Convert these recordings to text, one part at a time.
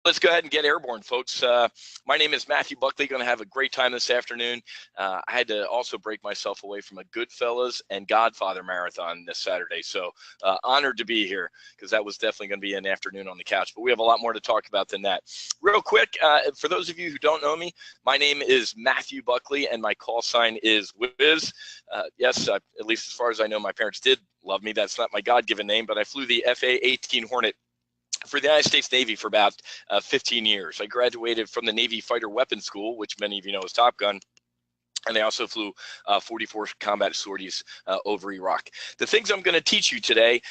Let's go ahead and get airborne, folks. My name is Matthew Buckley. Going to have a great time this afternoon. I had to also break myself away from a Goodfellas and Godfather marathon this Saturday. So honored to be here because that was definitely going to be an afternoon on the couch. But we have a lot more to talk about than that. Real quick, for those of you who don't know me, my name is Matthew Buckley and my call sign is Wiz. Yes, at least as far as I know, my parents did love me. That's not my God-given name, but I flew the FA-18 Hornet for the United States Navy for about 15 years. I graduated from the Navy Fighter Weapons School, which many of you know is Top Gun. And I also flew 44 combat sorties over Iraq. The things I'm going to teach you today,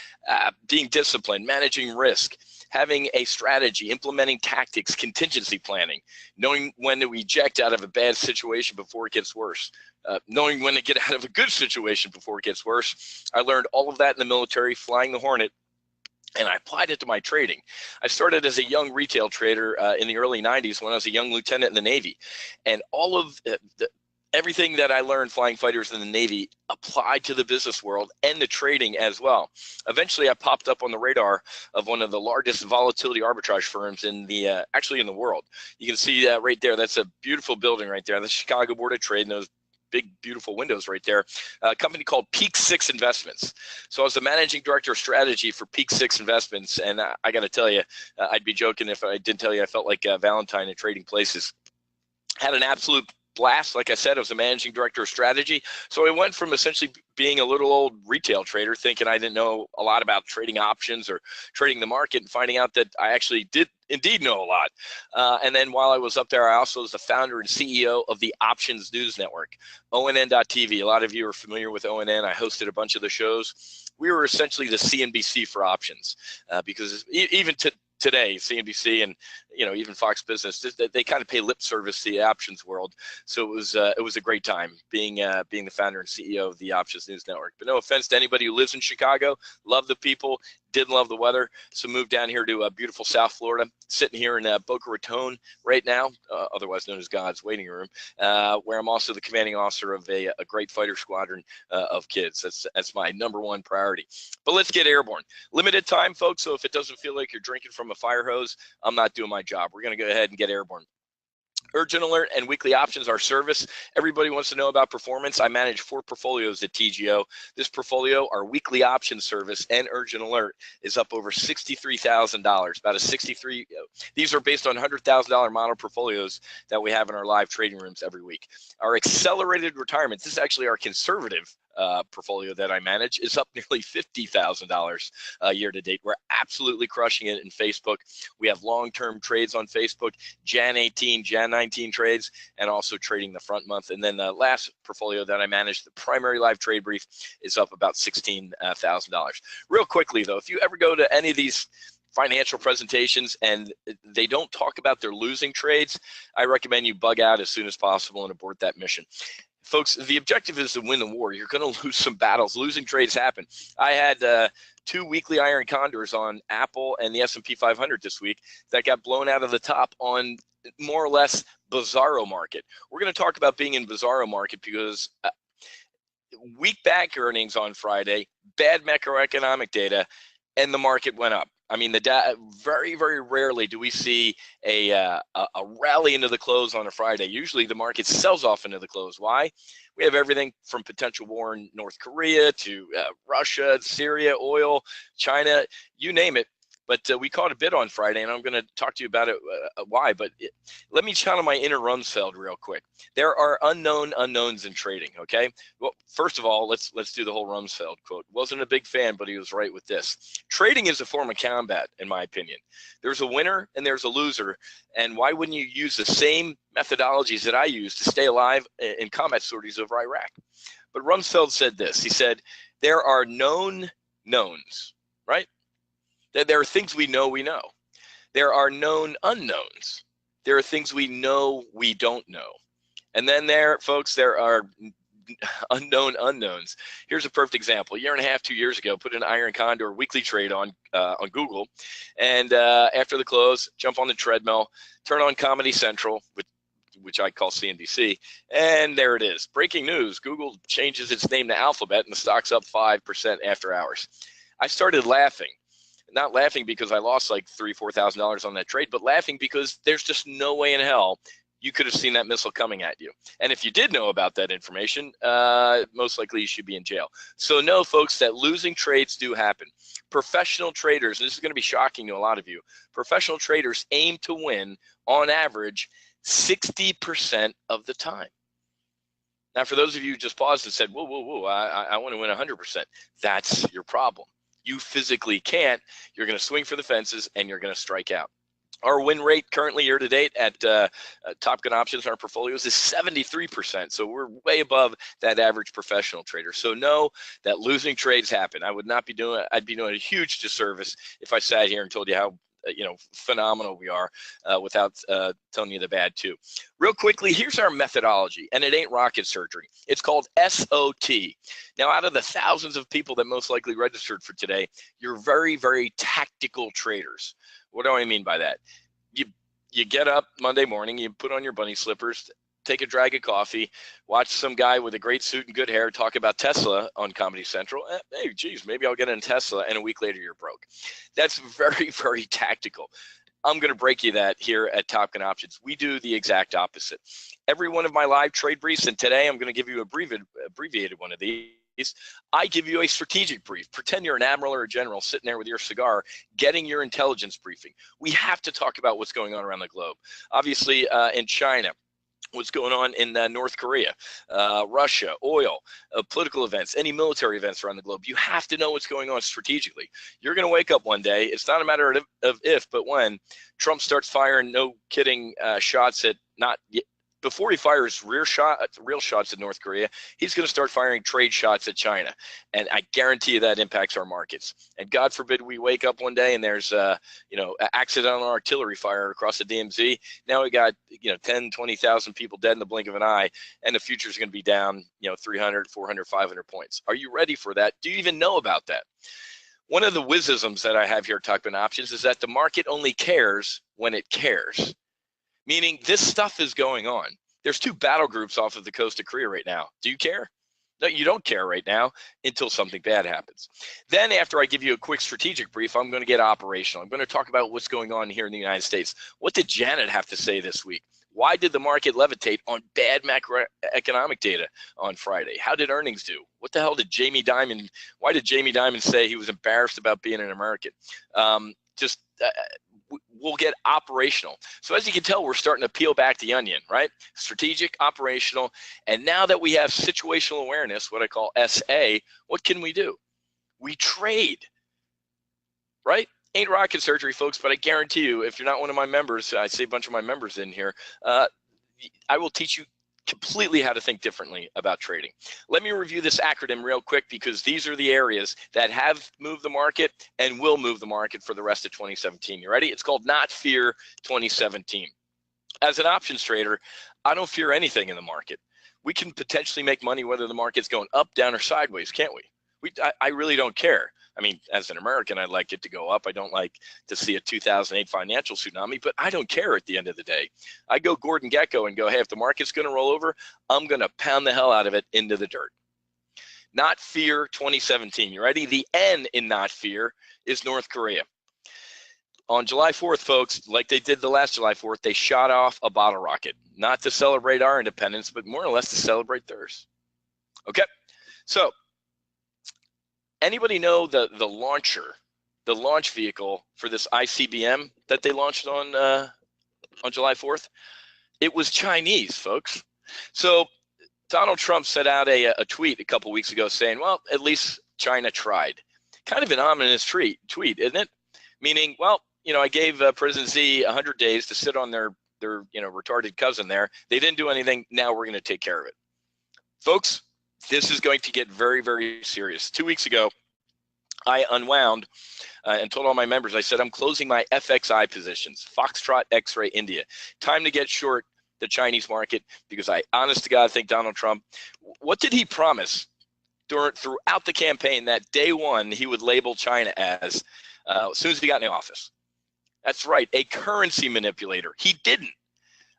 being disciplined, managing risk, having a strategy, implementing tactics, contingency planning, knowing when to eject out of a bad situation before it gets worse, knowing when to get out of a good situation before it gets worse. I learned all of that in the military, flying the Hornet, and I applied it to my trading. I started as a young retail trader in the early 90s when I was a young lieutenant in the Navy. And all of everything that I learned flying fighters in the Navy applied to the business world and the trading as well. Eventually, I popped up on the radar of one of the largest volatility arbitrage firms in the actually in the world. You can see that right there. That's a beautiful building right there. The Chicago Board of Trade, and those big, beautiful windows right there, a company called Peak 6 Investments. So I was the managing director of strategy for Peak 6 Investments. And I got to tell you, I'd be joking if I didn't tell you I felt like Valentine in Trading Places. Had an absolute blast. Like I said, I was the managing director of strategy. So I went from essentially being a little old retail trader thinking I didn't know a lot about trading options or trading the market and finding out that I actually did indeed know a lot. And then while I was up there, I also was the founder and CEO of the Options News Network, ONN.TV. A lot of you are familiar with ONN. I hosted a bunch of the shows. We were essentially the CNBC for options because even today, CNBC and even Fox Business, they kind of pay lip service to the options world. So it was a great time being the founder and CEO of the Options News Network. But no offense to anybody who lives in Chicago, love the people, didn't love the weather, so moved down here to beautiful South Florida. Sitting here in Boca Raton right now, otherwise known as God's waiting room, where I'm also the commanding officer of a great fighter squadron of kids. That's my #1 priority. But let's get airborne. Limited time, folks. So if it doesn't feel like you're drinking from a fire hose, I'm not doing my job. We're going to go ahead and get airborne. Urgent Alert and Weekly Options are service. Everybody wants to know about performance. I manage 4 portfolios at TGO. This portfolio, our Weekly Options service and Urgent Alert, is up over $63,000. About a 63. These are based on $100,000 model portfolios that we have in our live trading rooms every week. Our Accelerated Retirement, this is actually our conservative portfolio that I manage, is up nearly $50,000 year to date. We're absolutely crushing it in Facebook. We have long-term trades on Facebook, Jan 18, Jan 19 trades, and also trading the front month. And then the last portfolio that I manage, the primary live trade brief, is up about $16,000. Real quickly though, if you ever go to any of these financial presentations and they don't talk about their losing trades, I recommend you bug out as soon as possible and abort that mission. Folks, the objective is to win the war. You're going to lose some battles. Losing trades happen. I had 2 weekly iron condors on Apple and the S&P 500 this week that got blown out of the top on more or less bizarro market. We're going to talk about being in bizarro market because weak bank earnings on Friday, bad macroeconomic data, and the market went up. I mean, very, very rarely do we see a rally into the close on a Friday. Usually the market sells off into the close. Why? We have everything from potential war in North Korea to Russia, Syria, oil, China, you name it. But we caught a bid on Friday, and I'm going to talk to you about it, why. But let me channel my inner Rumsfeld real quick. There are unknown unknowns in trading, okay? Well, first of all, let's do the whole Rumsfeld quote. Wasn't a big fan, but he was right with this. Trading is a form of combat, in my opinion. There's a winner and there's a loser, and why wouldn't you use the same methodologies that I use to stay alive in combat sorties over Iraq? But Rumsfeld said this. He said, there are known knowns, right? There are things we know. There are known unknowns. There are things we know we don't know. And then folks, there are unknown unknowns. Here's a perfect example. A year and a half, 2 years ago, put an iron condor weekly trade on Google. And after the close, jump on the treadmill, turn on Comedy Central, which I call CNBC, and there it is. Breaking news, Google changes its name to Alphabet and the stock's up 5% after hours. I started laughing. Not laughing because I lost like $3,000-4,000 on that trade, but laughing because there's just no way in hell you could have seen that missile coming at you. And if you did know about that information, most likely you should be in jail. So know, folks, that losing trades do happen. Professional traders, and this is going to be shocking to a lot of you, professional traders aim to win, on average, 60% of the time. Now, for those of you who just paused and said, whoa, whoa, whoa, I want to win 100%, that's your problem. You physically can't. You're going to swing for the fences, and you're going to strike out. Our win rate currently year to date at Top Gun Options in our portfolios is 73%. So we're way above that average professional trader. So know that losing trades happen. I'd be doing a huge disservice if I sat here and told you how phenomenal we are without telling you the bad too. Real quickly, here's our methodology, and it ain't rocket surgery. It's called SOT. Now, out of the thousands of people that most likely registered for today, you're very, very tactical traders. What do I mean by that? You get up Monday morning, you put on your bunny slippers, take a drag of coffee, watch some guy with a great suit and good hair talk about Tesla on Comedy Central. Hey, geez, maybe I'll get in Tesla, and a week later you're broke. That's very, very tactical. I'm going to break you that here at Top Gun Options. We do the exact opposite. Every one of my live trade briefs, and today I'm going to give you an abbreviated one of these, I give you a strategic brief. Pretend you're an admiral or a general sitting there with your cigar, getting your intelligence briefing. We have to talk about what's going on around the globe. Obviously, in China, what's going on in North Korea, Russia, oil, political events, any military events around the globe. You have to know what's going on strategically. You're going to wake up one day. It's not a matter of if, but when Trump starts firing, no kidding, shots at before he fires real shots at North Korea, he's going to start firing trade shots at China. And I guarantee you that impacts our markets. And God forbid we wake up one day and there's accidental artillery fire across the DMZ. Now we got 10, 20,000 people dead in the blink of an eye, and the future is going to be down 300, 400, 500 points. Are you ready for that? Do you even know about that? One of the wisdoms that I have here at Top Gun Options is that the market only cares when it cares. Meaning this stuff is going on. There's two battle groups off of the coast of Korea right now. Do you care? No, you don't care right now until something bad happens. Then after I give you a quick strategic brief, I'm going to get operational. I'm going to talk about what's going on here in the United States. What did Janet have to say this week? Why did the market levitate on bad macroeconomic data on Friday? How did earnings do? What the hell did why did Jamie Dimon say he was embarrassed about being an American? We'll get operational. So as you can tell, we're starting to peel back the onion, right? Strategic, operational. And now that we have situational awareness, what I call SA, what can we do? We trade, right? Ain't rocket surgery, folks, but I guarantee you, if you're not one of my members, I see a bunch of my members in here, I will teach you completely how to think differently about trading. Let me review this acronym real quick, because these are the areas that have moved the market and will move the market for the rest of 2017. You ready? It's called Not Fear 2017. As an options trader, I don't fear anything in the market. We can potentially make money whether the market's going up, down, or sideways, can't we? I really don't care. I mean, as an American, I'd like it to go up. I don't like to see a 2008 financial tsunami, but I don't care at the end of the day. I go Gordon Gekko and go, hey, if the market's going to roll over, I'm going to pound the hell out of it into the dirt. Not Fear 2017. You ready? The N in Not Fear is North Korea. On July 4th, folks, like they did the last July 4th, they shot off a bottle rocket, not to celebrate our independence, but more or less to celebrate theirs. Okay, so anybody know the launch vehicle for this ICBM that they launched on July 4th? It was Chinese, folks. So Donald Trump set out a tweet a couple weeks ago saying, well, at least China tried. Kind of an ominous tweet, isn't it? Meaning, well, I gave President Xi 100 days to sit on their retarded cousin there. They didn't do anything. Now we're going to take care of it. Folks, this is going to get very, very serious. 2 weeks ago, I unwound and told all my members, I said, I'm closing my FXI positions, Foxtrot X-Ray India. Time to get short the Chinese market, because I, honest to God, think Donald Trump, what did he promise throughout the campaign that day one he would label China as soon as he got in the office? That's right, a currency manipulator. He didn't.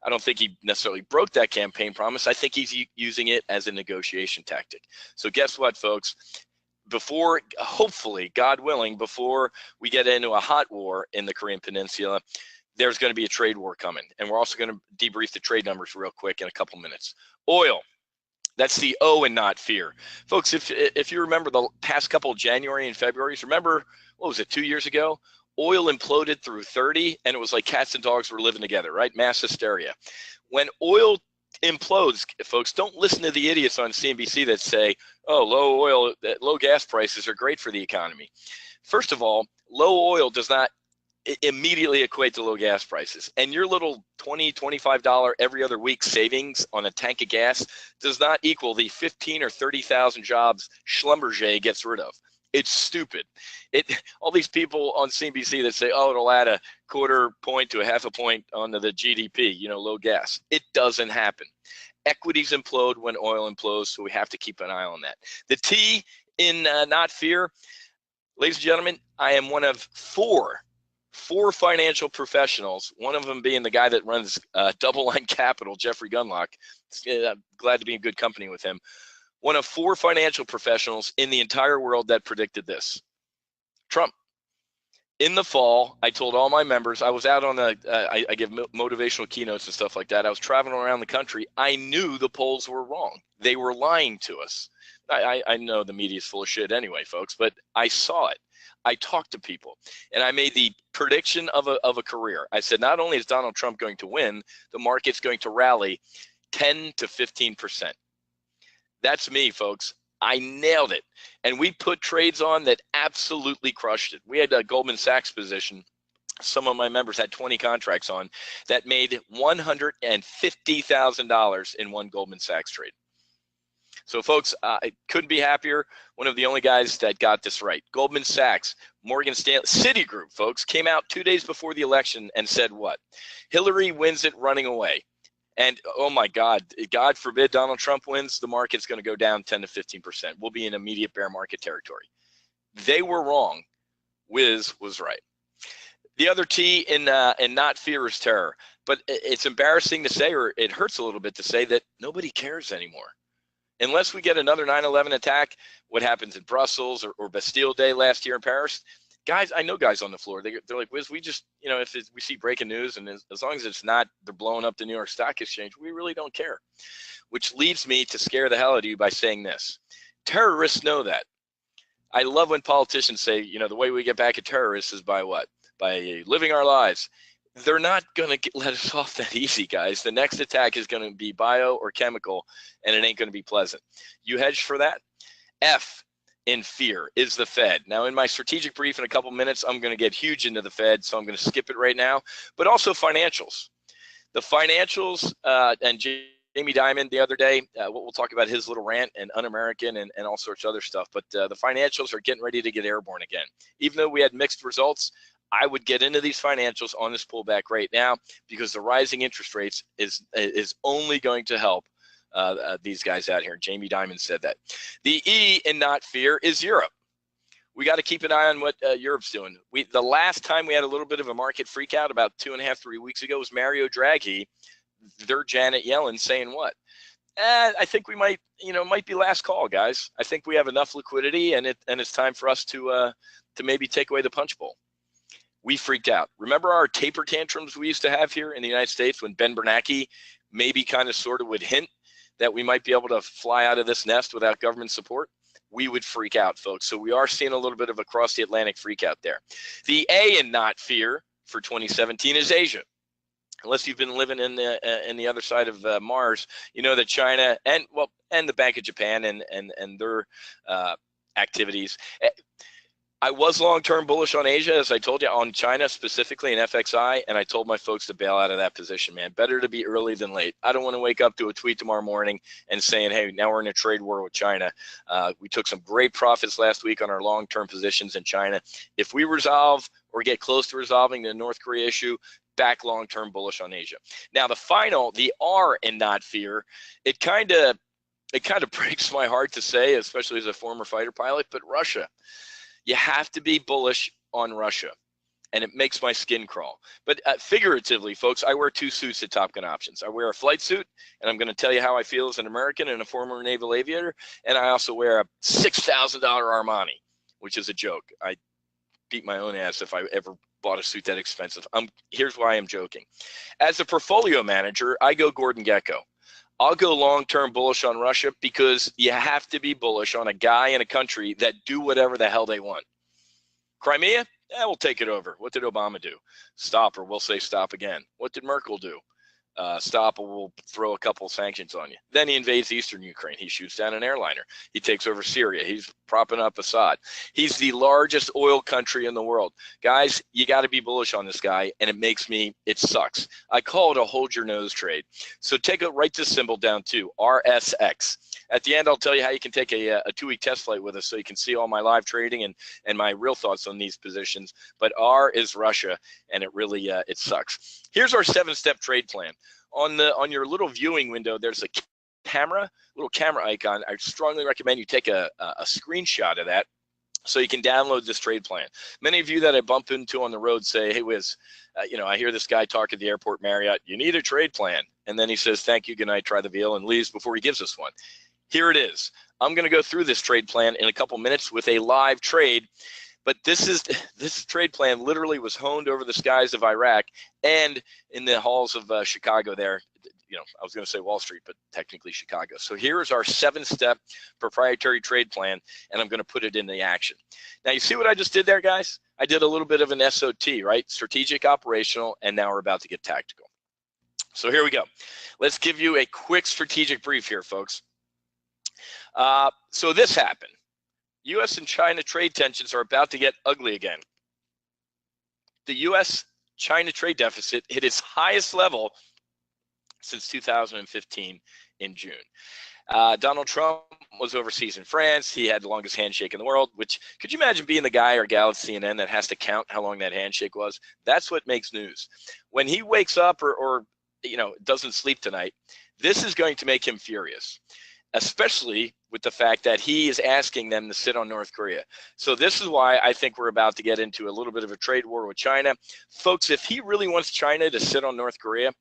I don't think he necessarily broke that campaign promise. I think he's using it as a negotiation tactic. So guess what, folks? before, hopefully, God willing, before we get into a hot war in the Korean Peninsula, there's going to be a trade war coming. And we're also going to debrief the trade numbers real quick in a couple minutes. Oil. That's the O and not fear. Folks, if you remember the past couple of January and Februarys, remember, what was it, 2 years ago? Oil imploded through 30, and it was like cats and dogs were living together, right? Mass hysteria. When oil implodes, folks, don't listen to the idiots on CNBC that say, oh, low gas prices are great for the economy. First of all, low oil does not immediately equate to low gas prices, and your little $20, $25 every other week savings on a tank of gas does not equal the 15 or 30,000 jobs Schlumberger gets rid of. It's stupid. All these people on CNBC that say, oh, it'll add a quarter point to a half a point onto the GDP, low gas. It doesn't happen. Equities implode when oil implodes, so we have to keep an eye on that. The T in not fear, ladies and gentlemen, I am one of four financial professionals, one of them being the guy that runs Double Line Capital, Jeffrey Gunlock. I'm glad to be in good company with him. One of four financial professionals in the entire world that predicted this. Trump. In the fall, I told all my members, I was out on I give motivational keynotes and stuff like that. I was traveling around the country. I knew the polls were wrong. They were lying to us. I know the media is full of shit anyway, folks, but I saw it. I talked to people, and I made the prediction of a career. I said, not only is Donald Trump going to win, the market's going to rally 10 to 15%. That's me, folks. I nailed it. And we put trades on that absolutely crushed it. We had a Goldman Sachs position. Some of my members had 20 contracts on that made $150,000 in one Goldman Sachs trade. So, folks, I couldn't be happier. One of the only guys that got this right. Goldman Sachs, Morgan Stanley, Citigroup, folks, came out 2 days before the election and said what? Hillary wins it running away. And, oh, my God, God forbid Donald Trump wins, the market's going to go down 10 to 15%. We'll be in immediate bear market territory. They were wrong. Wiz was right. The other T in not fear is terror. But it's embarrassing to say, or it hurts a little bit to say, that nobody cares anymore. Unless we get another 9/11 attack, what happens in Brussels or Bastille Day last year in Paris, guys, I know guys on the floor, they're like, Wiz, we just, if we see breaking news, and as long as it's not, they're blowing up the New York Stock Exchange, we really don't care. Which leads me to scare the hell out of you by saying this. Terrorists know that. I love when politicians say, the way we get back at terrorists is by what? By living our lives. They're not going to let us off that easy, guys. The next attack is going to be bio or chemical, and it ain't going to be pleasant. You hedge for that? F in fear is the Fed. Now, in my strategic brief in a couple minutes, I'm going to get huge into the Fed, so I'm going to skip it right now, but also financials. The financials, and Jamie Dimon the other day, we'll talk about his little rant and un-American and all sorts of other stuff, but the financials are getting ready to get airborne again. Even though we had mixed results, I would get into these financials on this pullback right now because the rising interest rates is only going to help these guys out here. Jamie Dimon said that. The E in not fear is Europe. We got to keep an eye on what Europe's doing. The last time we had a little bit of a market freak out about 2.5, 3 weeks ago was Mario Draghi, their Janet Yellen, saying what? I think we might be last call, guys. I think we have enough liquidity, and it's time for us to maybe take away the punch bowl. We freaked out. Remember our taper tantrums we used to have here in the United States when Ben Bernanke maybe kind of sort of would hint that we might be able to fly out of this nest without government support? We would freak out, folks. So we are seeing a little bit of across the Atlantic freak out there. The A in not fear for 2017 is Asia. Unless you've been living in the other side of Mars, you know that China and the Bank of Japan and their activities. I was long-term bullish on Asia, as I told you, on China specifically and FXI, and I told my folks to bail out of that position, man. Better to be early than late. I don't want to wake up to a tweet tomorrow morning and saying, hey, now we're in a trade war with China. We took some great profits last week on our long-term positions in China. If we resolve or get close to resolving the North Korea issue, back long-term bullish on Asia. Now, the R in not fear, it kind of breaks my heart to say, especially as a former fighter pilot, but Russia. You have to be bullish on Russia. and it makes my skin crawl. But figuratively, folks, I wear 2 suits at Top Gun Options. I wear a flight suit, and I'm going to tell you how I feel as an American and a former naval aviator, and I also wear a $6,000 Armani, which is a joke. I beat my own ass if I ever bought a suit that expensive. Here's why I'm joking. As a portfolio manager, I go Gordon Gekko. I'll go long-term bullish on Russia because you have to be bullish on a guy in a country that do whatever the hell they want. Crimea? We'll take it over. What did Obama do? Stop, or we'll say stop again. What did Merkel do? Stop, or we'll throw a couple sanctions on you. Then he invades eastern Ukraine. He shoots down an airliner. He takes over Syria. He's propping up Assad. He's the largest oil country in the world. Guys, you got to be bullish on this guy, and it sucks. I call it a hold your nose trade. So write this symbol down too, RSX. At the end, I'll tell you how you can take a 2-week test flight with us so you can see all my live trading and my real thoughts on these positions. But R is Russia, and it really it sucks. Here's our 7-step trade plan. On your little viewing window, there's a little camera icon. I strongly recommend you take a screenshot of that so you can download this trade plan. Many of you that I bump into on the road say, hey, Wiz, I hear this guy talk at the airport Marriott, you need a trade plan. And then he says, thank you, good night, try the veal, and leaves before he gives us one. Here it is. I'm going to go through this trade plan in a couple minutes with a live trade. But this trade plan literally was honed over the skies of Iraq and in the halls of Chicago there. I was going to say Wall Street, but technically Chicago. So here is our 7-step proprietary trade plan, and I'm going to put it into action. Now, you see what I just did there, guys? I did a little bit of an SOT, right? Strategic, operational, and now we're about to get tactical. So here we go. Let's give you a quick strategic brief here, folks. So this happened. U.S. and China trade tensions are about to get ugly again. The U.S.-China trade deficit hit its highest level since 2015 in June. Donald Trump was overseas in France. He had the longest handshake in the world, which, could you imagine being the guy or gal at CNN that has to count how long that handshake was? That's what makes news. When he wakes up or doesn't sleep tonight, this is going to make him furious, especially with the fact that he is asking them to sit on North Korea. So this is why I think we're about to get into a little bit of a trade war with China. Folks, if he really wants China to sit on North Korea,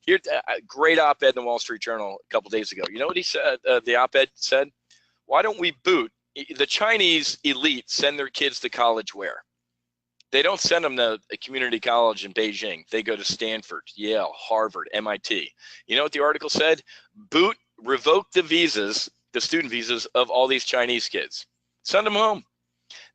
here's a great op-ed in the Wall Street Journal a couple days ago. You know what he said? The op-ed said, why don't we boot the Chinese elite, send their kids to college where? They don't send them to a community college in Beijing. They go to Stanford, Yale, Harvard, MIT. You know what the article said? Revoke the visas, the student visas of all these Chinese kids. Send them home.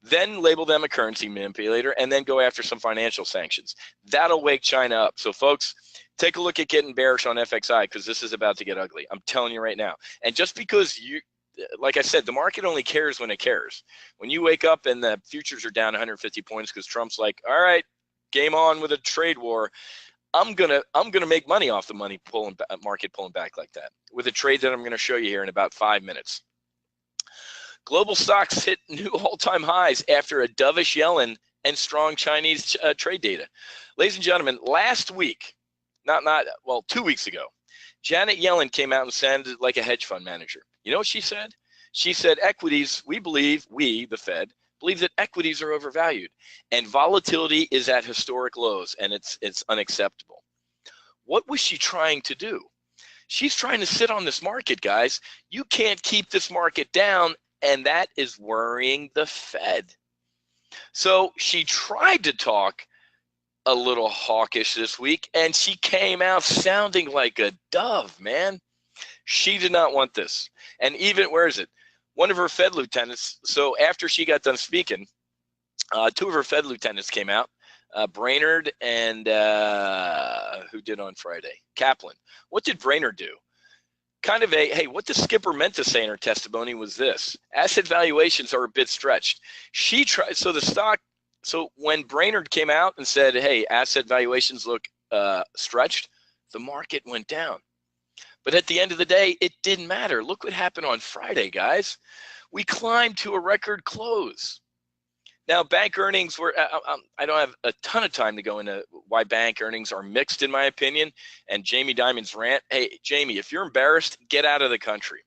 Then label them a currency manipulator and then go after some financial sanctions. That'll wake China up. So folks, take a look at getting bearish on FXI because this is about to get ugly. I'm telling you right now. And just because like I said, the market only cares when it cares. When you wake up and the futures are down 150 points because Trump's like, all right, game on with a trade war. I'm gonna make money off the market pulling back like that with a trade that I'm gonna show you here in about 5 minutes. Global stocks hit new all-time highs after a dovish Yellen and strong Chinese trade data. Ladies and gentlemen, last week, 2 weeks ago, Janet Yellen came out and sounded like a hedge fund manager. You know what she said? She said equities, the Fed, believe that equities are overvalued and volatility is at historic lows and it's unacceptable. What was she trying to do? She's trying to sit on this market, guys. You can't keep this market down, and that is worrying the Fed. So she tried to talk a little hawkish this week, and she came out sounding like a dove, man. She did not want this. And even, where is it? One of her Fed lieutenants, so after she got done speaking, 2 of her Fed lieutenants came out, Brainerd and who did on Friday? Kaplan. What did Brainerd do? Kind of hey, what the skipper meant to say in her testimony was this: asset valuations are a bit stretched. She tried, so when Brainerd came out and said, hey, asset valuations look stretched, the market went down. But at the end of the day, it didn't matter. Look what happened on Friday, guys. We climbed to a record close. Now, bank earnings were, I don't have a ton of time to go into why bank earnings are mixed, in my opinion, and Jamie Dimon's rant. Hey, Jamie, if you're embarrassed, get out of the country.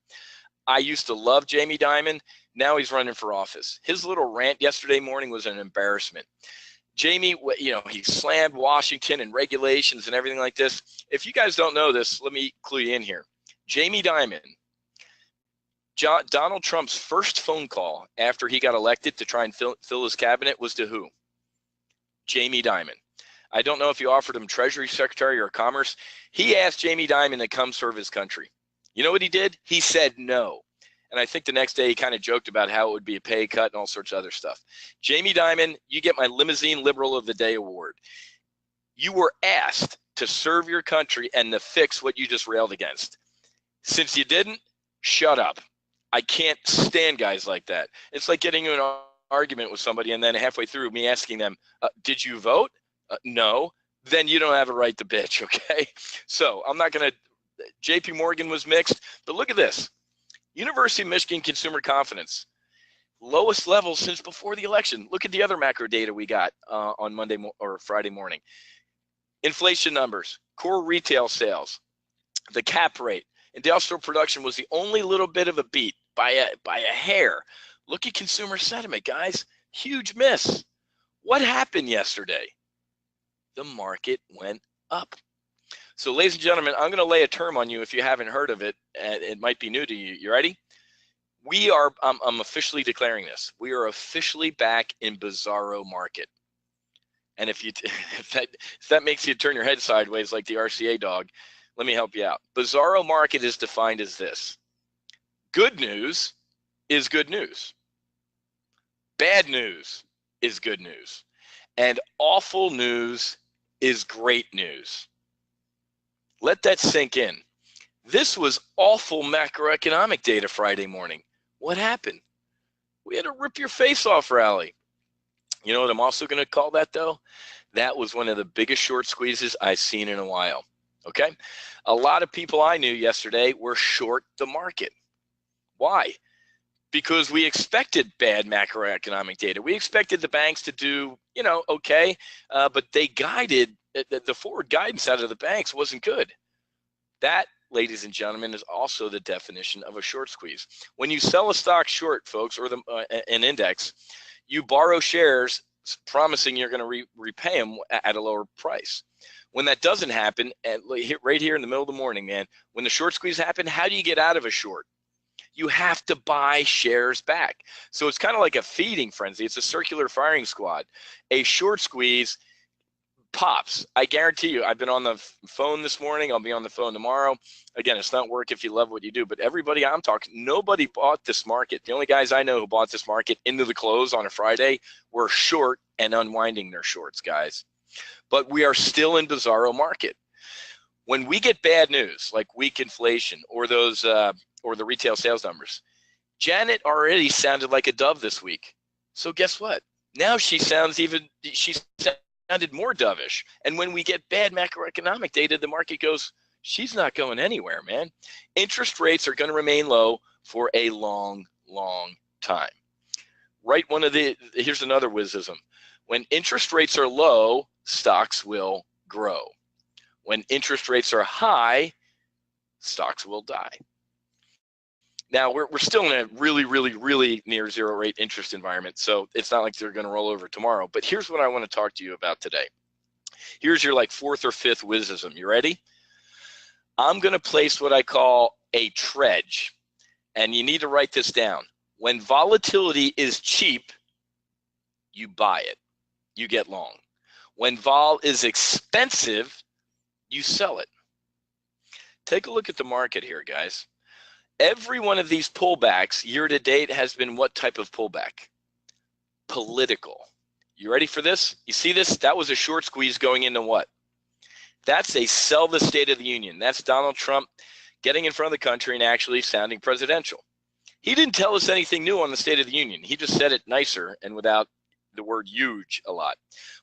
I used to love Jamie Dimon. Now he's running for office. His little rant yesterday morning was an embarrassment. Jamie, you know, he slammed Washington and regulations and everything like this. If you guys don't know this, let me clue you in here. Jamie Dimon, Donald Trump's first phone call after he got elected to try and fill his cabinet was to who? Jamie Dimon. I don't know if he offered him Treasury Secretary or Commerce. He asked Jamie Dimon to come serve his country. You know what he did? He said no. And I think the next day he kind of joked about how it would be a pay cut and all sorts of other stuff. Jamie Dimon, you get my Limousine Liberal of the Day award. You were asked to serve your country and to fix what you just railed against. Since you didn't, shut up. I can't stand guys like that. It's like getting into an argument with somebody and then halfway through me asking them, did you vote? No. Then you don't have a right to bitch, okay? So I'm not going to, JP Morgan was mixed, but look at this. University of Michigan consumer confidence, lowest level since before the election. Look at the other macro data we got on Monday or Friday morning. Inflation numbers, core retail sales, the cap rate, industrial production was the only little bit of a beat by a hair. Look at consumer sentiment, guys. Huge miss. What happened yesterday? The market went up. So, ladies and gentlemen, I'm going to lay a term on you if you haven't heard of it, and it might be new to you. You ready? We are, I'm officially declaring this. We are officially back in bizarro market. And if that makes you turn your head sideways like the RCA dog, let me help you out. Bizarro market is defined as this. Good news is good news. Bad news is good news. And awful news is great news. Let that sink in. This was awful macroeconomic data Friday morning. What happened? We had a rip your face off rally. You know what I'm also going to call that though? That was one of the biggest short squeezes I've seen in a while. Okay? A lot of people I knew yesterday were short the market. Why? Because we expected bad macroeconomic data. We expected the banks to do, you know, okay, but they guided, the forward guidance out of the banks wasn't good. That, ladies and gentlemen, is also the definition of a short squeeze. When you sell a stock short, folks, or an index, you borrow shares promising you're going to repay them at a lower price. When that doesn't happen, and right here in the middle of the morning, man, when the short squeeze happened, how do you get out of a short? You have to buy shares back. So it's kind of like a feeding frenzy. It's a circular firing squad. A short squeeze pops. I guarantee you, I've been on the phone this morning. I'll be on the phone tomorrow. Again, it's not work if you love what you do, but everybody I'm talking, nobody bought this market. The only guys I know who bought this market into the close on a Friday were short and unwinding their shorts, guys. But we are still in bizarro market. When we get bad news, like weak inflation or those, or the retail sales numbers, Janet already sounded like a dove this week. So guess what? Now she sounded more dovish. And when we get bad macroeconomic data, the market goes, she's not going anywhere, man. Interest rates are going to remain low for a long, long time. Right? Here's another wisdom. When interest rates are low, stocks will grow. When interest rates are high, stocks will die. Now, we're still in a really, really, really near zero rate interest environment, so it's not like they're going to roll over tomorrow. But here's what I want to talk to you about today. Here's your like fourth or fifth wisdom. You ready? I'm going to place what I call a trudge, and you need to write this down. When volatility is cheap, you buy it. You get long. When vol is expensive, you sell it. Take a look at the market here, guys. Every one of these pullbacks year to date has been what type of pullback? Political. You ready for this? You see this? That was a short squeeze going into what? That's a sell the State of the Union. That's Donald Trump getting in front of the country and actually sounding presidential. He didn't tell us anything new on the State of the Union. He just said it nicer and without the word huge a lot.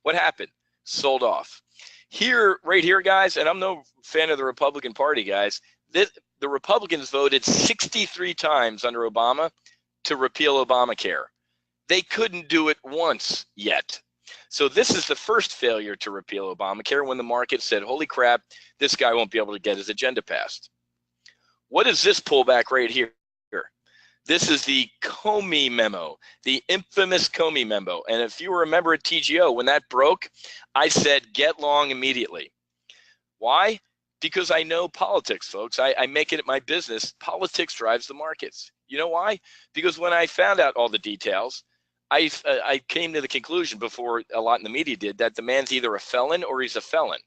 What happened? Sold off. Here, right here, guys, and I'm no fan of the Republican Party, guys, the Republicans voted 63 times under Obama to repeal Obamacare. They couldn't do it once yet. So this is the first failure to repeal Obamacare when the market said, holy crap, this guy won't be able to get his agenda passed. What is this pullback right here? This is the Comey memo, the infamous Comey memo. And if you remember at TGO, when that broke, I said, get long immediately. Why? Because I know politics, folks. I make it my business. Politics drives the markets. You know why? Because when I found out all the details, I came to the conclusion before a lot in the media did that the man's either a felon or he's a felon.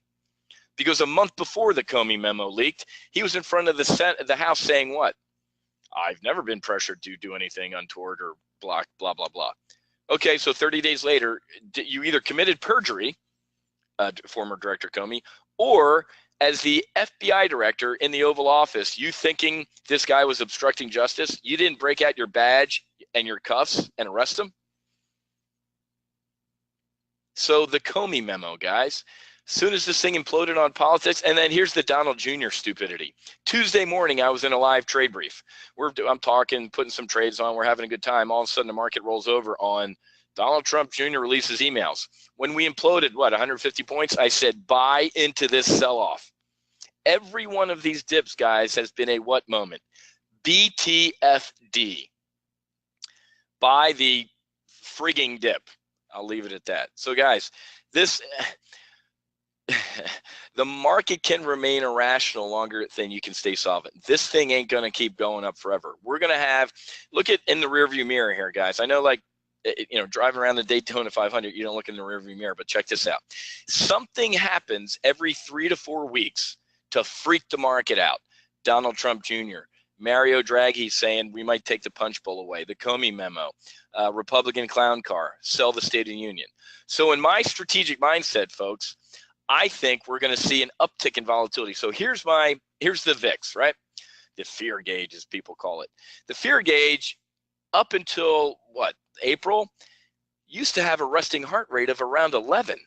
Because a month before the Comey memo leaked, he was in front of the House saying what? I've never been pressured to do anything untoward or blah, blah, blah, blah. Okay, so 30 days later, you either committed perjury, former Director Comey, or as the FBI director in the Oval Office, you thinking this guy was obstructing justice, you didn't break out your badge and your cuffs and arrest him? So the Comey memo, guys. Soon as this thing imploded on politics, and then here's the Donald Jr. stupidity. Tuesday morning, I was in a live trade brief. I'm talking, putting some trades on. We're having a good time. All of a sudden, the market rolls over on Donald Trump Jr. releases emails. When we imploded, what, 150 points? I said, buy into this sell-off. Every one of these dips, guys, has been a what moment? BTFD. Buy the frigging dip. I'll leave it at that. So, guys, this... the market can remain irrational longer than you can stay solvent. This thing ain't going to keep going up forever. We're going to have, look at in the rearview mirror here, guys. I know, like, you know, driving around the Daytona 500, you don't look in the rearview mirror, but check this out. Something happens every 3 to 4 weeks to freak the market out. Donald Trump Jr., Mario Draghi saying we might take the punch bowl away, the Comey memo, Republican clown car, sell the State of the Union. So in my strategic mindset, folks, I think we're going to see an uptick in volatility. So here's the VIX, right? The fear gauge, as people call it. The fear gauge, up until what, April, used to have a resting heart rate of around 11.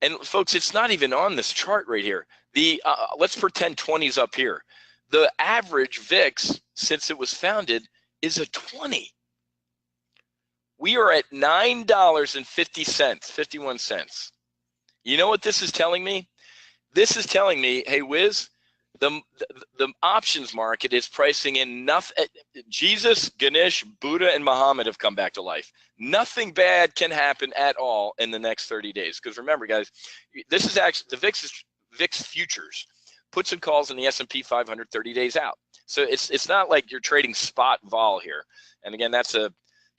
And folks, it's not even on this chart right here. Let's pretend 20's up here. The average VIX since it was founded is a 20. We are at $9.50, 51 cents. You know what this is telling me? This is telling me, hey, Wiz, the options market is pricing in nothing. Jesus, Ganesh, Buddha, and Muhammad have come back to life. Nothing bad can happen at all in the next 30 days. Because remember, guys, this is actually the VIX futures, puts and calls in the S&P 500 30 days out. So it's not like you're trading spot vol here. And again, it's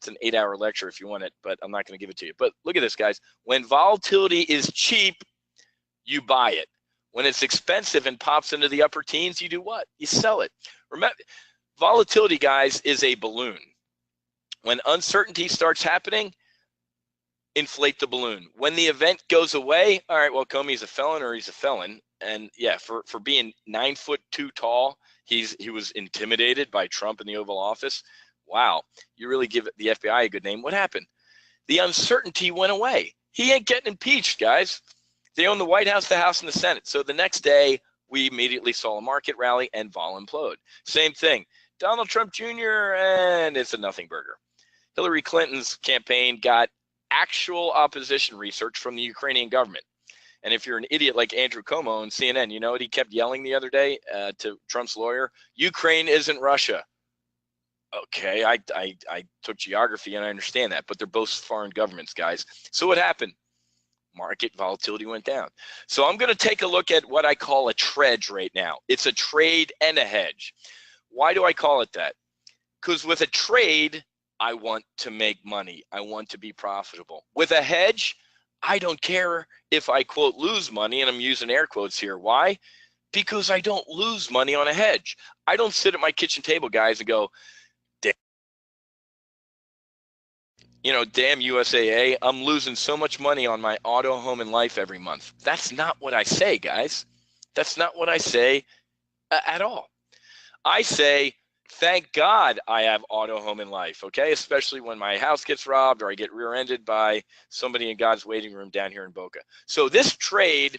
an 8-hour lecture if you want it, but I'm not going to give it to you. But look at this, guys. When volatility is cheap, you buy it. When it's expensive and pops into the upper teens, you do what? You sell it. Remember, volatility, guys, is a balloon. When uncertainty starts happening, inflate the balloon. When the event goes away, all right, well, Comey's a felon or he's a felon. And yeah, for being 9'2" tall, he was intimidated by Trump in the Oval Office. Wow, you really give the FBI a good name. What happened? The uncertainty went away. He ain't getting impeached, guys. They own the White House, the House, and the Senate. So the next day, we immediately saw a market rally and vol implode. Same thing. Donald Trump Jr., and it's a nothing burger. Hillary Clinton's campaign got actual opposition research from the Ukrainian government. And if you're an idiot like Andrew Cuomo on CNN, you know what he kept yelling the other day to Trump's lawyer? Ukraine isn't Russia. Okay, I took geography and I understand that, but they're both foreign governments, guys. So what happened? Market volatility went down. So I'm going to take a look at what I call a trade right now. It's a trade and a hedge. Why do I call it that? Because with a trade, I want to make money. I want to be profitable. With a hedge, I don't care if I, quote, lose money, and I'm using air quotes here. Why? Because I don't lose money on a hedge. I don't sit at my kitchen table, guys, and go, you know, damn USAA, I'm losing so much money on my auto, home, and life every month. That's not what I say, guys. That's not what I say at all. I say, thank God I have auto, home, and life, okay? Especially when my house gets robbed or I get rear-ended by somebody in God's waiting room down here in Boca. So this trade,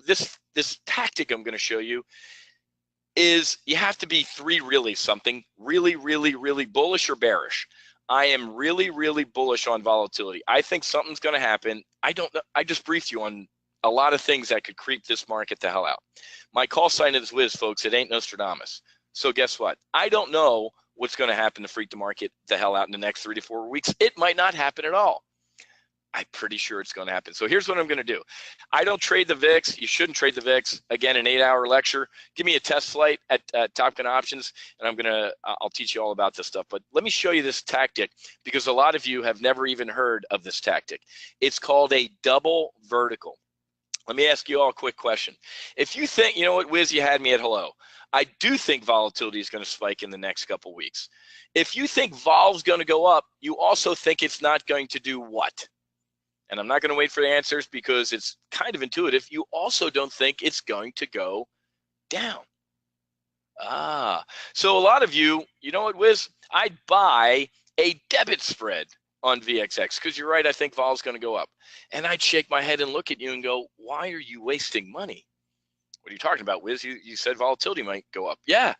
this tactic I'm going to show you is you have to be something really, really, really bullish or bearish. I am really, really bullish on volatility. I think something's going to happen. I don't know. I just briefed you on a lot of things that could creep this market the hell out. My call sign is Wiz, folks. It ain't Nostradamus. So guess what? I don't know what's going to happen to freak the market the hell out in the next 3 to 4 weeks. It might not happen at all. I'm pretty sure it's going to happen. So here's what I'm going to do. I don't trade the VIX. You shouldn't trade the VIX. Again, an 8-hour lecture. Give me a test flight at Top Gun Options, and I'll teach you all about this stuff. But let me show you this tactic, because a lot of you have never even heard of this tactic. It's called a double vertical. Let me ask you all a quick question. If you think, you know what, Wiz, you had me at hello. I do think volatility is going to spike in the next couple weeks. If you think vol's going to go up, you also think it's not going to do what? And I'm not going to wait for the answers because it's kind of intuitive. You also don't think it's going to go down. So a lot of you, you know what, Wiz? I'd buy a debit spread on VXX because you're right, I think vol is going to go up. And I'd shake my head and look at you and go, why are you wasting money? What are you talking about, Wiz? You said volatility might go up. Yeah.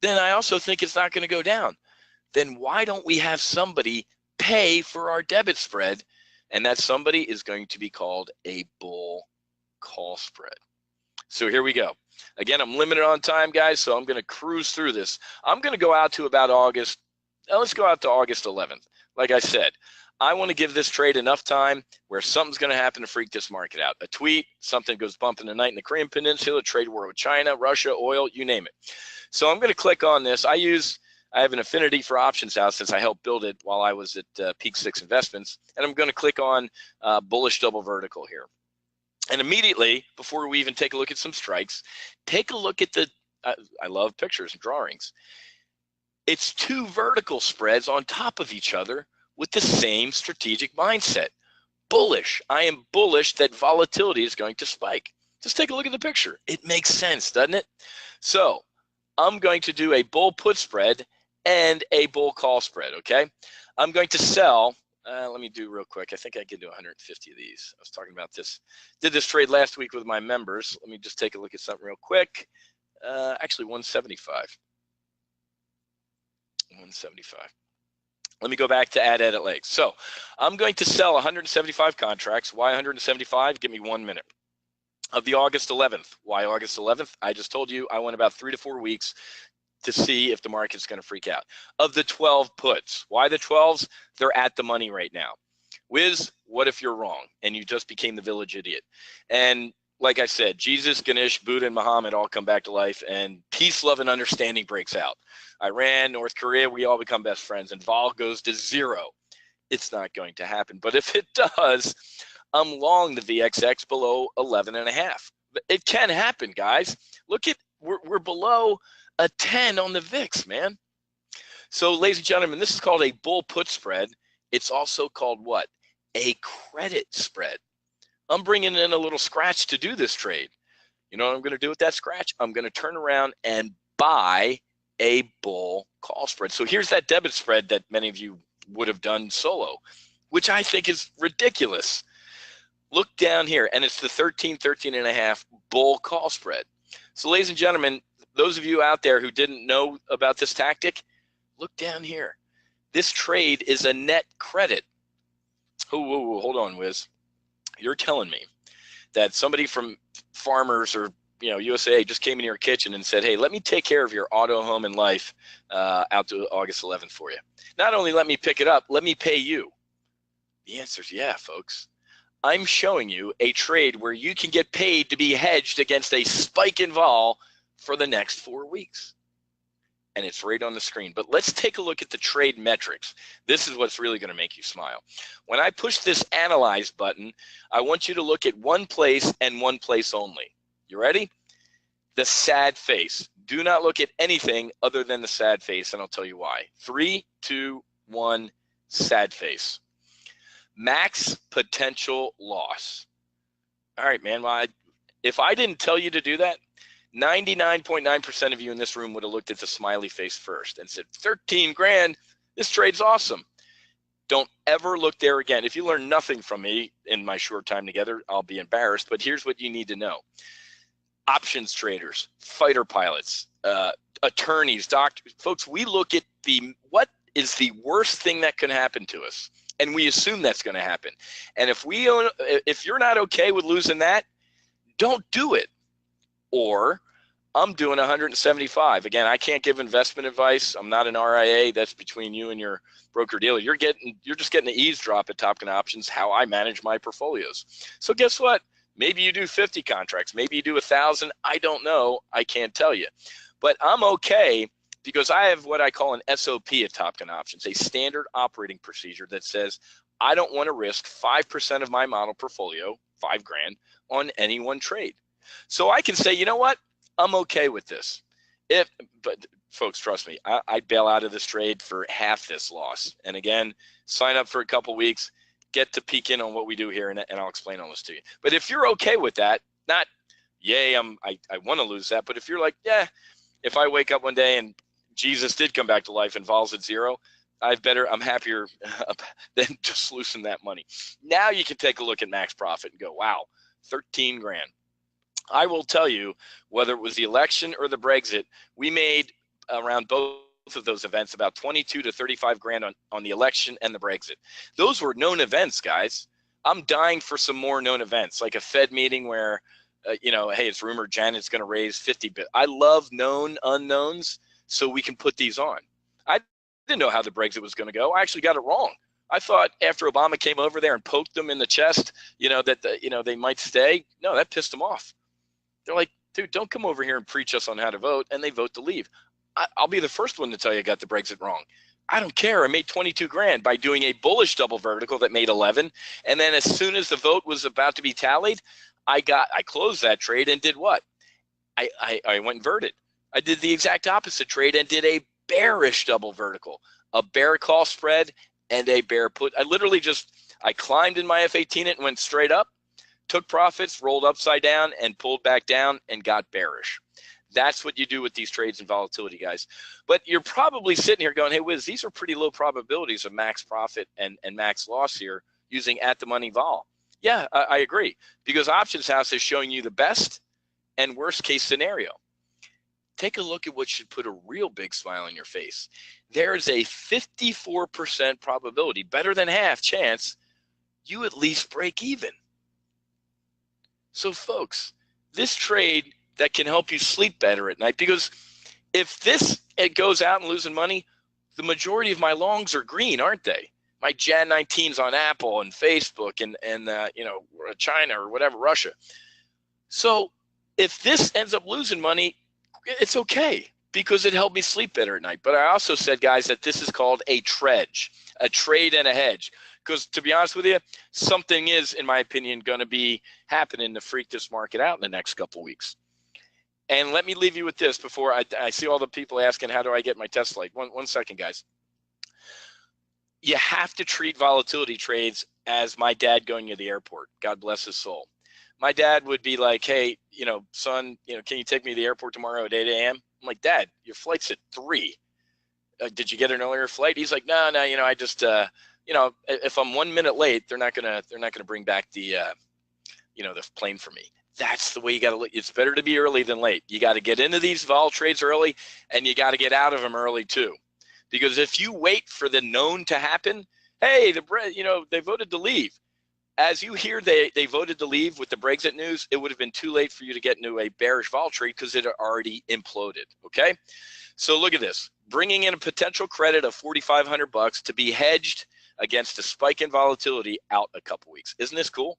Then I also think it's not going to go down. Then why don't we have somebody pay for our debit spread? And that somebody is going to be called a bull call spread. So here we go. Again, I'm limited on time, guys, so I'm going to cruise through this. I'm going to go out to about August. Let's go out to August 11th. Like I said, I want to give this trade enough time where something's going to happen to freak this market out. A tweet, something goes bump in the night in the Korean Peninsula, trade war with China, Russia, oil, you name it. So I'm going to click on this. I have an affinity for Options House since I helped build it while I was at Peak 6 Investments. And I'm going to click on bullish double vertical here. And immediately, before we even take a look at some strikes, take a look at the, I love pictures and drawings. It's two vertical spreads on top of each other with the same strategic mindset. Bullish. I am bullish that volatility is going to spike. Just take a look at the picture. It makes sense, doesn't it? So I'm going to do a bull put spread and a bull call spread, okay? I'm going to sell, let me do real quick. I think I can do 150 of these. I was talking about this. Did this trade last week with my members. Let me just take a look at something real quick. Actually, 175. 175. Let me go back to add edit legs. So I'm going to sell 175 contracts. Why 175? Give me 1 minute. Of the August 11th. Why August 11th? I just told you I went about 3 to 4 weeks to see if the market's going to freak out. Of the 12 puts. Why the 12s? They're at the money right now. Wiz, what if you're wrong and you just became the village idiot? And like I said, Jesus, Ganesh, Buddha, and Muhammad all come back to life, and peace, love, and understanding breaks out. Iran, North Korea, we all become best friends, and vol goes to 0. It's not going to happen. But if it does, I'm long the VXX below 11.5. It can happen, guys. Look at, we're below a 10 on the VIX, man. So, ladies and gentlemen, this is called a bull put spread. It's also called what? A credit spread. I'm bringing in a little scratch to do this trade. You know what I'm going to do with that scratch? I'm going to turn around and buy a bull call spread. So here's that debit spread that many of you would have done solo, which I think is ridiculous. Look down here, and it's the 13.5 bull call spread. So ladies and gentlemen, those of you out there who didn't know about this tactic, look down here. This trade is a net credit. Oh, hold on, Wiz. You're telling me that somebody from Farmers or USA just came in your kitchen and said, hey, let me take care of your auto, home, and life out to August 11th for you. Not only let me pick it up, let me pay you. The answer is yeah, folks. I'm showing you a trade where you can get paid to be hedged against a spike in vol for the next 4 weeks. And it's right on the screen. But let's take a look at the trade metrics. This is what's really going to make you smile. When I push this analyze button, I want you to look at one place and one place only. You ready? The sad face. Do not look at anything other than the sad face, and I'll tell you why. 3, 2, 1, sad face. Max potential loss. All right, man. Well, if I didn't tell you to do that, 99.9% of you in this room would have looked at the smiley face first and said, 13 grand, this trade's awesome. Don't ever look there again. If you learn nothing from me in my short time together, I'll be embarrassed, but here's what you need to know. Options traders, fighter pilots, attorneys, doctors, folks, we look at what is the worst thing that can happen to us, and we assume that's going to happen. And if you're not okay with losing that, don't do it. Or I'm doing 175. Again, I can't give investment advice. I'm not an RIA. That's between you and your broker dealer. You're just getting to eavesdrop at Top Gun Options how I manage my portfolios. So guess what? Maybe you do 50 contracts. Maybe you do 1,000. I don't know. I can't tell you. But I'm okay because I have what I call an SOP at Top Gun Options, a standard operating procedure that says I don't want to risk 5% of my model portfolio, $5 grand, on any one trade. So I can say, you know what? I'm okay with this. But folks, trust me, I'd bail out of this trade for half this loss. And again, sign up for a couple weeks, get to peek in on what we do here, and I'll explain all this to you. But if you're okay with that, not, yay, I want to lose that. But if you're like, yeah, if I wake up one day and Jesus did come back to life and vols at zero, I'm happier than just losing that money. Now you can take a look at max profit and go, wow, 13 grand. I will tell you, whether it was the election or the Brexit, we made around both of those events about 22 to 35 grand on the election and the Brexit. Those were known events, guys. I'm dying for some more known events, like a Fed meeting where, hey, it's rumored Janet's going to raise 50 bit. I love known unknowns, so we can put these on. I didn't know how the Brexit was going to go. I actually got it wrong. I thought after Obama came over there and poked them in the chest, that they might stay. No, that pissed them off. They're like, dude, don't come over here and preach us on how to vote, and they vote to leave. I'll be the first one to tell you I got the Brexit wrong. I don't care. I made 22 grand by doing a bullish double vertical that made 11, and then as soon as the vote was about to be tallied, I closed that trade and did what? I went inverted. I did the exact opposite trade and did a bearish double vertical, a bear call spread and a bear put. I climbed in my F18 and went straight up, took profits, rolled upside down, and pulled back down and got bearish. That's what you do with these trades in volatility, guys. But you're probably sitting here going, hey, Wiz, these are pretty low probabilities of max profit and max loss here using at the money vol. Yeah, I agree, because Options House is showing you the best and worst case scenario. Take a look at what should put a real big smile on your face. There is a 54% probability, better than half chance, you at least break even. So folks, this trade that can help you sleep better at night, because if it goes out and losing money, the majority of my longs are green, aren't they? My Jan 19s on Apple and Facebook and China or whatever, Russia. So if this ends up losing money, it's okay, because it helped me sleep better at night. But I also said, guys, that this is called a trade and a hedge. Because to be honest with you, something is, in my opinion, going to be happening to freak this market out in the next couple of weeks. And let me leave you with this before I see all the people asking, how do I get my Tesla? One second, guys. You have to treat volatility trades as my dad going to the airport. God bless his soul. My dad would be like, hey, son, can you take me to the airport tomorrow at 8 a.m.? I'm like, Dad, your flight's at 3. Did you get an earlier flight? He's like, no, I just if I'm 1 minute late, they're not gonna bring back the the plane for me. That's the way you got to look. It's better to be early than late. You got to get into these vol trades early, and you got to get out of them early too, because if you wait for the known to happen, hey, they voted to leave. As you hear they voted to leave with the Brexit news, it would have been too late for you to get into a bearish vol trade because it had already imploded. Okay, so look at this: bringing in a potential credit of $4,500 to be hedged against a spike in volatility out a couple weeks. Isn't this cool?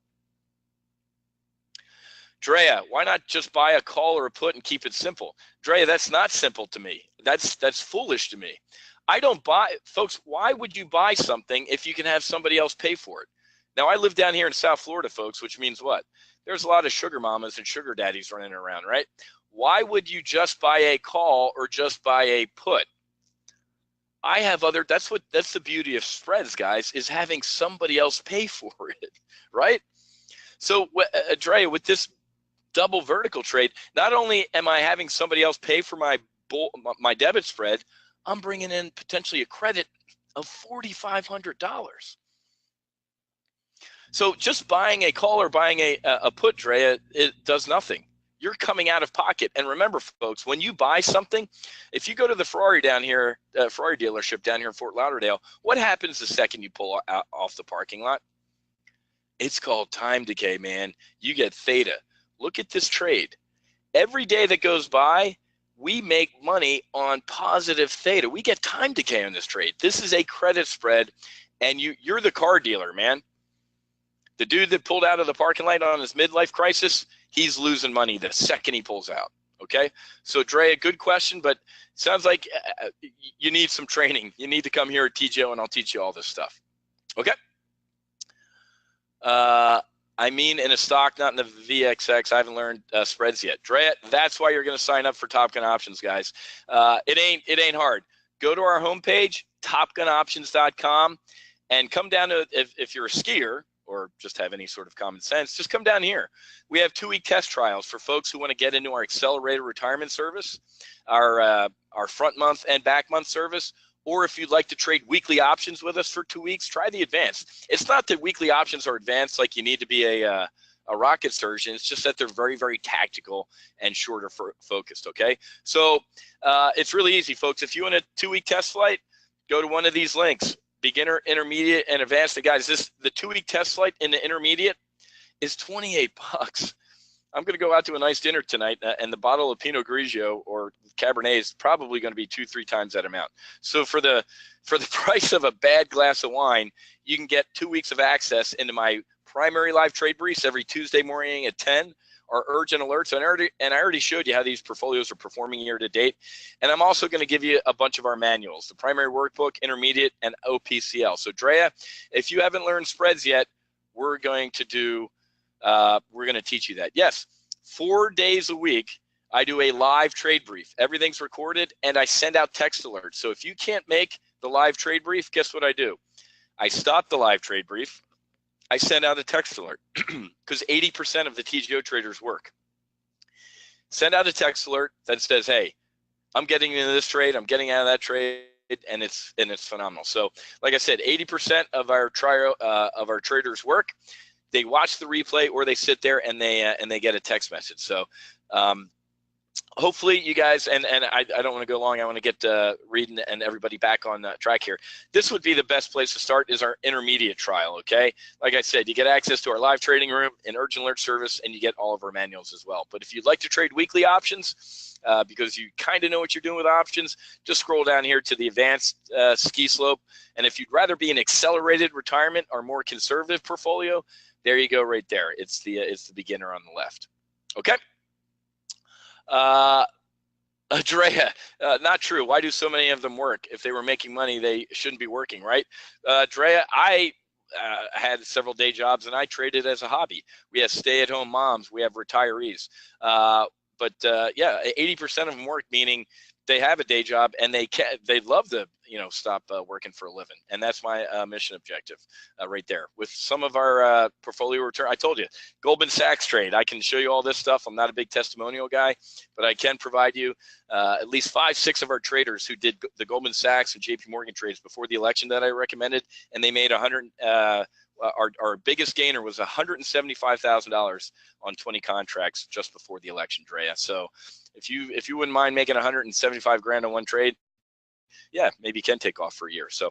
Drea, why not just buy a call or a put and keep it simple? Drea, that's not simple to me. That's foolish to me. I don't buy, folks, why would you buy something if you can have somebody else pay for it? Now, I live down here in South Florida, folks, which means what? There's a lot of sugar mamas and sugar daddies running around, right? Why would you just buy a call or just buy a put? I have that's the beauty of spreads, guys, is having somebody else pay for it, right? So, Drea, with this double vertical trade, not only am I having somebody else pay for my debit spread, I'm bringing in potentially a credit of $4,500. So just buying a call or buying a put, Drea, it does nothing. You're coming out of pocket. And remember, folks, when you buy something, if you go to the Ferrari dealership down here in Fort Lauderdale, what happens the second you pull out off the parking lot? It's called time decay, man. You get theta. Look at this trade. Every day that goes by, we make money on positive theta. We get time decay on this trade. This is a credit spread, and you're the car dealer, man. The dude that pulled out of the parking lot on his midlife crisis, he's losing money the second he pulls out. Okay, so Dre, a good question, but sounds like you need some training. You need to come here at TGO, and I'll teach you all this stuff. Okay. I mean, in a stock, not in the VXX. I haven't learned spreads yet. Dre, that's why you're going to sign up for Top Gun Options, guys. It ain't hard. Go to our homepage, topgunoptions.com, and come down to, if you're a skier or just have any sort of common sense, just come down here. We have 2-week test trials for folks who want to get into our accelerated retirement service, our front month and back month service. Or if you'd like to trade weekly options with us for 2 weeks, try the advanced. It's not that weekly options are advanced like you need to be a rocket surgeon. It's just that they're very, very tactical and shorter focused, okay? So it's really easy, folks. If you want a 2-week test flight, go to one of these links, beginner, intermediate, and advanced. And guys, the 2-week test flight in the intermediate is $28. I'm going to go out to a nice dinner tonight, and the bottle of Pinot Grigio or Cabernet is probably going to be 2-3 times that amount. So for the price of a bad glass of wine, you can get 2 weeks of access into my primary live trade briefs every Tuesday morning at 10, our urgent alerts, and I already showed you how these portfolios are performing year to date. And I'm also going to give you a bunch of our manuals, the primary workbook, intermediate, and OPCL. So Drea, if you haven't learned spreads yet, we're going to teach you that. Yes, 4 days a week, I do a live trade brief. Everything's recorded, and I send out text alerts. So if you can't make the live trade brief, guess what I do? I stop the live trade brief. I send out a text alert because 80% of the TGO traders work. Send out a text alert that says, hey, I'm getting into this trade, I'm getting out of that trade, and it's phenomenal. So like I said, 80% of our traders work. They watch the replay or they sit there and they get a text message. So hopefully you guys, and I don't want to go long. I want to get Reed and everybody back on track here. This would be the best place to start is our intermediate trial, okay? Like I said, you get access to our live trading room, an urgent alert service, and you get all of our manuals as well. But if you'd like to trade weekly options, because you kind of know what you're doing with options, just scroll down here to the advanced ski slope. And if you'd rather be an accelerated retirement or more conservative portfolio, there you go right there. It's the beginner on the left. Okay. Drea, not true. Why do so many of them work? If they were making money, they shouldn't be working, right? Drea, I had several day jobs and I traded as a hobby. We have stay-at-home moms. We have retirees. But yeah, 80% of them work, meaning they have a day job and they love to stop working for a living, and that's my mission objective right there. With some of our portfolio return, I told you, Goldman Sachs trade. I can show you all this stuff. I'm not a big testimonial guy, but I can provide you at least 5-6 of our traders who did the Goldman Sachs and JP Morgan trades before the election that I recommended, and they made 100. Our biggest gainer was $175,000 on 20 contracts just before the election, Drea. So if you wouldn't mind making 175 grand on one trade, yeah, maybe you can take off for a year. So